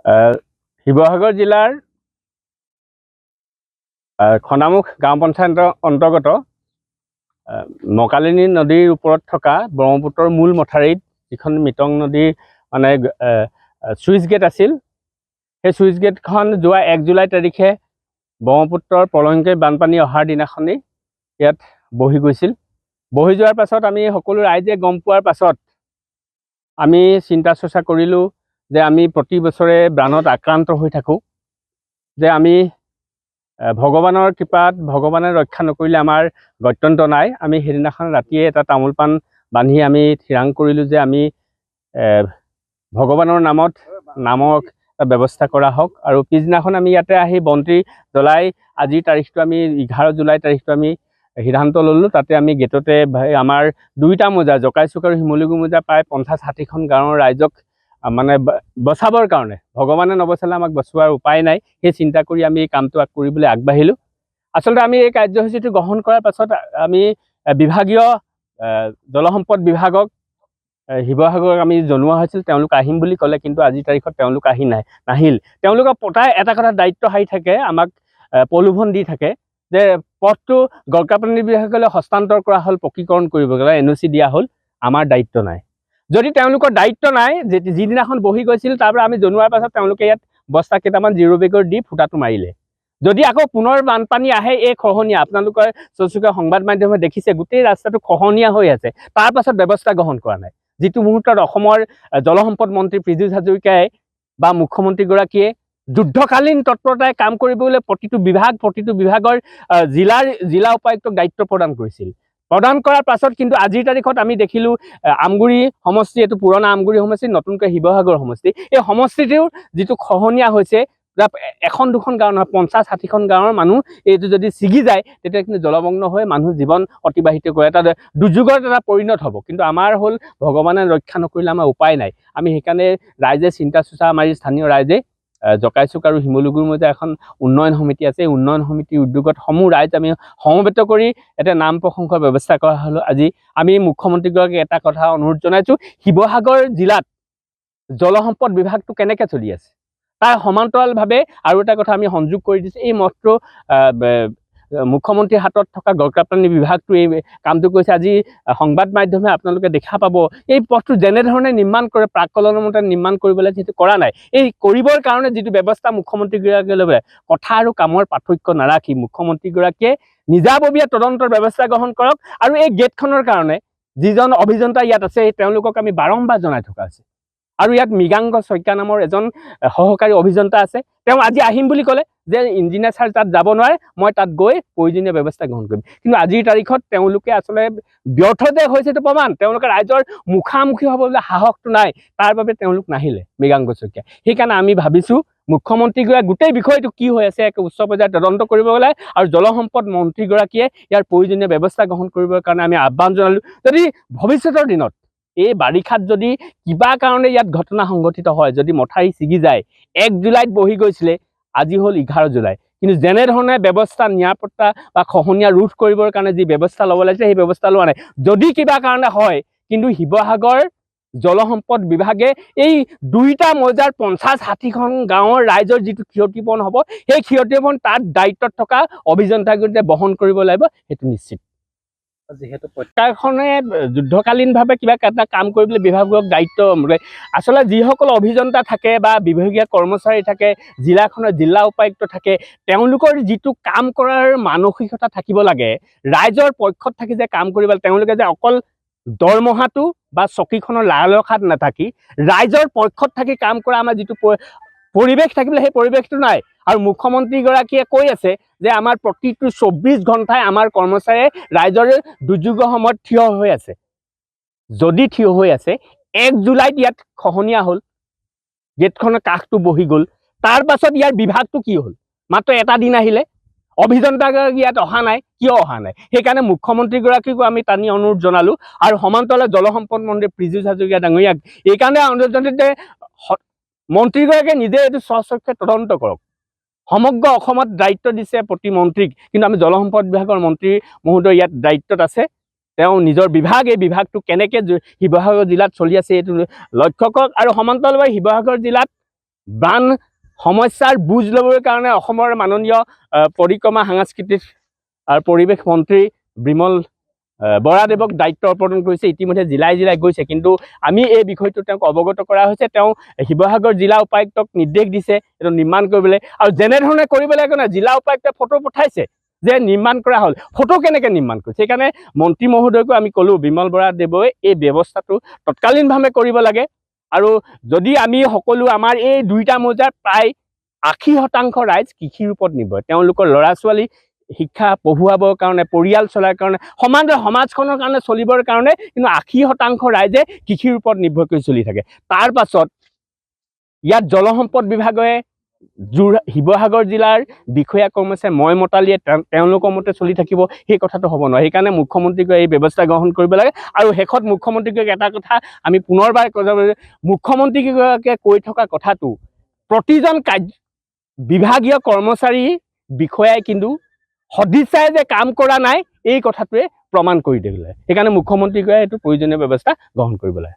শিৱসাগৰ জিলাৰ খনামুখ গাঁও পঞ্চায়তৰ অন্তৰ্গত মকালিনী নদীৰ ওপৰত থকা ব্ৰহ্মপুত্ৰৰ মূল মথাৰিত যিখন মিটং নদীৰ মানে চুইচ গেট আছিল, সেই চুইচ গেটখন যোৱা 1 জুলাই তাৰিখে ব্ৰহ্মপুত্ৰৰ প্ৰলয়ংকৰী বানপানী অহাৰ দিনাখনেই ইয়াত বহি গৈছিল। বহি যোৱাৰ পাছত আমি সকলো ৰাইজে গম পোৱাৰ পাছত আমি চিন্তা চৰ্চা কৰিলোঁ যে আমি প্ৰতি বছৰে বানত আক্ৰান্ত হৈ থাকোঁ, যে আমি ভগৱানৰ কৃপাত ভগৱানে ৰক্ষা নকৰিলে আমাৰ গত্যন্ত নাই। আমি সেইদিনাখন ৰাতিয়ে এটা তামোল পাণ বান্ধি আমি থিৰাং কৰিলোঁ যে আমি ভগৱানৰ নামৰ এটা ব্যৱস্থা কৰা হওক, আৰু পিছদিনাখন আমি ইয়াতে আহি বন্তি জ্বলাই আজিৰ তাৰিখটো আমি 11 জুলাই তাৰিখটো আমি সিদ্ধান্ত ল'লোঁ। তাতে আমি গেটতে আমাৰ 2টা মৌজা জকাইচুক আৰু শিমলুগুৰি মৌজা প্ৰায় 50-60খন গাঁৱৰ ৰাইজক মানে বচাবৰ কাৰণে, ভগৱানে নবচালে আমাক বচোৱাৰ উপায় নাই, সেই চিন্তা কৰি আমি এই কামটো কৰিবলৈ আগবাঢ়িলোঁ। আচলতে আমি এই কাৰ্যসূচীটো গ্ৰহণ কৰাৰ পাছত আমি বিভাগীয় জলসম্পদ বিভাগক শিৱসাগৰক আমি জনোৱা হৈছিল, তেওঁলোক আহিম বুলি ক'লে, কিন্তু আজিৰ তাৰিখত তেওঁলোক নাহিল। তেওঁলোকৰ পতাই এটা কথা দায়িত্বশালী থাকে, আমাক প্ৰলোভন দি থাকে যে পথটো গংগাপানী বিভাগলৈ হস্তান্তৰ কৰা হ'ল, পকীকৰণ কৰিব গ'লে NOC দিয়া হ'ল, আমাৰ দায়িত্ব নাই। যদি তেওঁলোকৰ দায়িত্ব নাই, যিদিনাখন বহি গৈছিল তাৰ পৰা আমি জনোৱাৰ পাছত তেওঁলোকে ইয়াত বস্তা কেইটামান জিৰ' বেগৰ দি ফুটাটো মাৰিলে। যদি আকৌ পুনৰ বানপানী আহে, এই খহনীয়া আপোনালোকৰ চচুকে সংবাদ মাধ্যমে দেখিছে, গোটেই ৰাস্তাটো খহনীয়া হৈ আছে, তাৰ পাছত ব্যৱস্থা গ্ৰহণ কৰা নাই। যিটো মুহূৰ্তত অসমৰ জলসম্পদ মন্ত্ৰী পীযুষ হাজৰিকাই বা মুখ্যমন্ত্ৰীগৰাকীয়ে যুদ্ধকালীন তৎপৰতাৰে কাম কৰিবলৈ প্ৰতিটো বিভাগৰ জিলা উপায়ুক্তক দায়িত্ব প্ৰদান কৰিছিল। প্ৰদান কৰাৰ পাছত কিন্তু আজিৰ তাৰিখত আমি দেখিলোঁ আমগুৰি সমষ্টি, এইটো পুৰণা আমগুৰি সমষ্টি, নতুনকৈ শিৱসাগৰ সমষ্টি, এই সমষ্টিটোৰ যিটো খহনীয়া হৈছে, 1-2খন গাঁও নহয়, 50-60খন গাঁৱৰ মানুহ এইটো যদি ছিগি যায়, তেতিয়া কিন্তু জলমগ্ন হৈ মানুহ জীৱন অতিবাহিত কৰে, এটা দুৰ্যোগৰ এটা পৰিণত হ'ব। কিন্তু আমাৰ হ'ল ভগৱানে ৰক্ষা নকৰিলে আমাৰ উপায় নাই। আমি সেইকাৰণে ৰাইজে চিন্তা চৰ্চা, আমাৰ স্থানীয় ৰাইজে জকাইচুক আৰু শিমলুগুৰি মৌজা এখন উন্নয়ন সমিতি আছে, উন্নয়ন সমিতিৰ উদ্যোগত সমূহ ৰাইজ আমি সমবেত কৰি এটা নাম প্ৰসংগৰ ব্যৱস্থা কৰা হ'ল। আজি আমি মুখ্যমন্ত্ৰীগৰাকীক এটা কথা অনুৰোধ জনাইছোঁ, শিৱসাগৰ জিলাত জলসম্পদ বিভাগটো কেনেকৈ চলি আছে তাৰ সমান্তৰালভাৱে আৰু এটা কথা আমি সংযোগ কৰি দিছোঁ, এই মাত্ৰ মুখ্যমন্ত্ৰীৰ হাতত থকা গংগাপানী বিভাগটো এই কামটো কৰিছে। আজি সংবাদ মাধ্যমে আপোনালোকে দেখা পাব, এই পথটো যেনেধৰণে নিৰ্মাণ কৰে, প্ৰাককলনৰ মতে নিৰ্মাণ কৰিবলৈ সেইটো কৰা নাই। এই কৰিবৰ কাৰণে যিটো ব্যৱস্থা মুখ্যমন্ত্ৰীগৰাকীয়ে ল'ব, কথা আৰু কামৰ পাৰ্থক্য নাৰাখি মুখ্যমন্ত্ৰীগৰাকীয়ে নিজাববীয়া তদন্তৰ ব্যৱস্থা গ্ৰহণ কৰক। আৰু এই গেটখনৰ কাৰণে যিজন অভিযন্তা ইয়াত আছে, তেওঁলোকক আমি বাৰম্বাৰ জনাই থকা হৈছে। আৰু ইয়াত মৃগাংক শইকীয়া নামৰ এজন সহকাৰী অভিযন্তা আছে, তেওঁ আজি আহিম বুলি ক'লে যে ইঞ্জিনিয়াৰ ছাৰ তাত যাব নোৱাৰে, মই তাত গৈ প্ৰয়োজনীয় ব্যৱস্থা গ্ৰহণ কৰিম। কিন্তু আজিৰ তাৰিখত তেওঁলোকে আচলতে ব্যৰ্থ যে হৈছে এইটো প্ৰমাণ, তেওঁলোকে ৰাইজৰ মুখামুখি হ'বলৈ সাহসটো নাই, তাৰ বাবে তেওঁলোক নাহিলে মৃগাংক শইকীয়া। সেইকাৰণে আমি ভাবিছোঁ মুখ্যমন্ত্ৰীগৰাকীয়ে গোটেই বিষয়টো কি হৈ আছে এক উচ্চ পৰ্যায়ত তদন্ত কৰিব লাগে, আৰু জলসম্পদ মন্ত্ৰীগৰাকীয়ে ইয়াৰ প্ৰয়োজনীয় ব্যৱস্থা গ্ৰহণ কৰিবৰ কাৰণে আমি আহ্বান জনালোঁ। যদি ভৱিষ্যতৰ দিনত এই বাৰিষাত যদি কিবা কাৰণে ইয়াত ঘটনা সংঘটিত হয়, যদি মথাৰি ছিগি যায়, 1 জুলাইত বহি গৈছিলে, আজি হ'ল 11 জুলাই, কিন্তু যেনেধৰণে ব্যৱস্থা নিৰাপত্তা বা খহনীয়া ৰোধ কৰিবৰ কাৰণে যি ব্যৱস্থা ল'ব লাগিছে, সেই ব্যৱস্থা লোৱা নাই। যদি কিবা কাৰণে হয়, কিন্তু শিৱসাগৰ জলসম্পদ বিভাগে এই 2টা মৌজাৰ 50-60খন গাঁৱৰ ৰাইজৰ যিটো ক্ষতিপূৰণ হ'ব, সেই ক্ষতিপূৰণ তাত দায়িত্বত থকা অভিযন্তাগৰাকীয়ে বহন কৰিব লাগিব, সেইটো নিশ্চিত। যিহেতু প্ৰত্যেকখনে যুদ্ধকালীনভাৱে কিবা এটা কাম কৰিবলৈ বিভাগক দায়িত্ব, আচলতে যিসকল অভিযন্তা থাকে বা বিভাগীয় কৰ্মচাৰী থাকে, জিলাখনৰ জিলা উপায়ুক্ত থাকে, তেওঁলোকৰ যিটো কাম কৰাৰ মানসিকতা থাকিব লাগে, ৰাইজৰ পক্ষত থাকি যে কাম কৰিব লাগে, তেওঁলোকে যে অকল দৰমহাটো বা চকীখনৰ লালসাত নাথাকি ৰাইজৰ পক্ষত থাকি কাম কৰা আমাৰ যিটো পৰিৱেশ থাকিলে, সেই পৰিৱেশটো নাই। আৰু মুখ্যমন্ত্ৰীগৰাকীয়ে কৈ আছে যে আমাৰ প্ৰতিটো 24 ঘণ্টাই আমাৰ কৰ্মচাৰীয়ে ৰাইজৰ দুৰ্যোগৰ সময়ত থিয় হৈ আছে। যদি থিয় হৈ আছে, 1 জুলাইত ইয়াত খহনীয়া হ'ল, গেটখনৰ কাষটো বহি গ'ল, তাৰ পাছত ইয়াৰ বিভাগটো কি হ'ল? মাত্ৰ এটা দিন আহিলে, অভিযন্তাগৰাকী ইয়াত অহা নাই, কিয় অহা নাই? সেইকাৰণে মুখ্যমন্ত্ৰীগৰাকীকো আমি টানি অনুৰোধ জনালোঁ, আৰু সমান্তৰালে জলসম্পদ মন্ত্ৰী পীযুষ হাজৰিকা ডাঙৰীয়াক এইকাৰণে অনুৰোধ জনাইছোঁ যে মন্ত্ৰীগৰাকীয়ে নিজে এইটো স্বচক্ষে তদন্ত কৰক। সমগ্ৰ অসমত দায়িত্ব দিছে প্ৰতি মন্ত্ৰীক, কিন্তু আমি জলসম্পদ বিভাগৰ মন্ত্ৰী মহোদয় ইয়াত দায়িত্বত আছে, তেওঁ নিজৰ বিভাগ, এই বিভাগটো কেনেকৈ শিৱসাগৰ জিলাত চলি আছে এইটো লক্ষ্য কৰক। আৰু সমান্তৰালভাৱে শিৱসাগৰ জিলাত বান সমস্যাৰ বুজ ল'বৰ কাৰণে অসমৰ মাননীয় পৰিক্ৰমা সাংস্কৃতিক আৰু পৰিৱেশ মন্ত্ৰী বিমল বৰাদেৱক দায়িত্ব অৰ্পণ কৰিছে। ইতিমধ্যে জিলাই জিলাই গৈছে, কিন্তু আমি এই বিষয়টো তেওঁক অৱগত কৰা হৈছে। তেওঁ শিৱসাগৰ জিলা উপায়ুক্তক নিৰ্দেশ দিছে এইটো নিৰ্মাণ কৰিবলৈ, আৰু যেনেধৰণে কৰিব লাগে নহয়, জিলা উপায়ুক্তই ফটো পঠাইছে যে নিৰ্মাণ কৰা হ'ল, ফটো কেনেকৈ নিৰ্মাণ কৰিছে। সেইকাৰণে মন্ত্ৰী মহোদয়কো আমি ক'লোঁ বিমল বৰাদেৱে এই ব্যৱস্থাটো তৎকালীনভাৱে কৰিব লাগে। আৰু যদি আমি সকলো আমাৰ এই দুইটা মৌজাৰ প্ৰায় 80% ৰাইজ কৃষিৰ ওপৰত নিৰ্ভৰ, তেওঁলোকৰ ল'ৰা ছোৱালী শিক্ষা পঢ়ুৱাবৰ কাৰণে, পৰিয়াল চলাৰ কাৰণে, সমান্তৰাল সমাজখনৰ কাৰণে চলিবৰ কাৰণে, কিন্তু 80% ৰাইজে কৃষিৰ ওপৰত নিৰ্ভৰ কৰি চলি থাকে। তাৰ পাছত ইয়াত জলসম্পদ বিভাগে শিৱসাগৰ জিলাৰ বিষয়া কৰ্মচাৰী মই মতালিয়ে তেওঁলোকৰ মতে চলি থাকিব, সেই কথাটো হ'ব নোৱাৰে। সেইকাৰণে মুখ্যমন্ত্ৰীগৰাকীয়ে এই ব্যৱস্থা গ্ৰহণ কৰিব লাগে। আৰু শেষত মুখ্যমন্ত্ৰীগৰাকীয়ে এটা কথা আমি পুনৰবাৰ মুখ্যমন্ত্ৰীগৰাকীয়ে কৈ থকা কথাটো প্ৰতিজন বিভাগীয় কৰ্মচাৰী বিষয়াই কিন্তু সদিচ্ছাই যে কাম কৰা নাই, এই কথাটোৱে প্ৰমাণ কৰি দিলে। সেইকাৰণে মুখ্যমন্ত্ৰীগৰাকীয়ে এইটো প্ৰয়োজনীয় ব্যৱস্থা গ্ৰহণ কৰিব লাগে।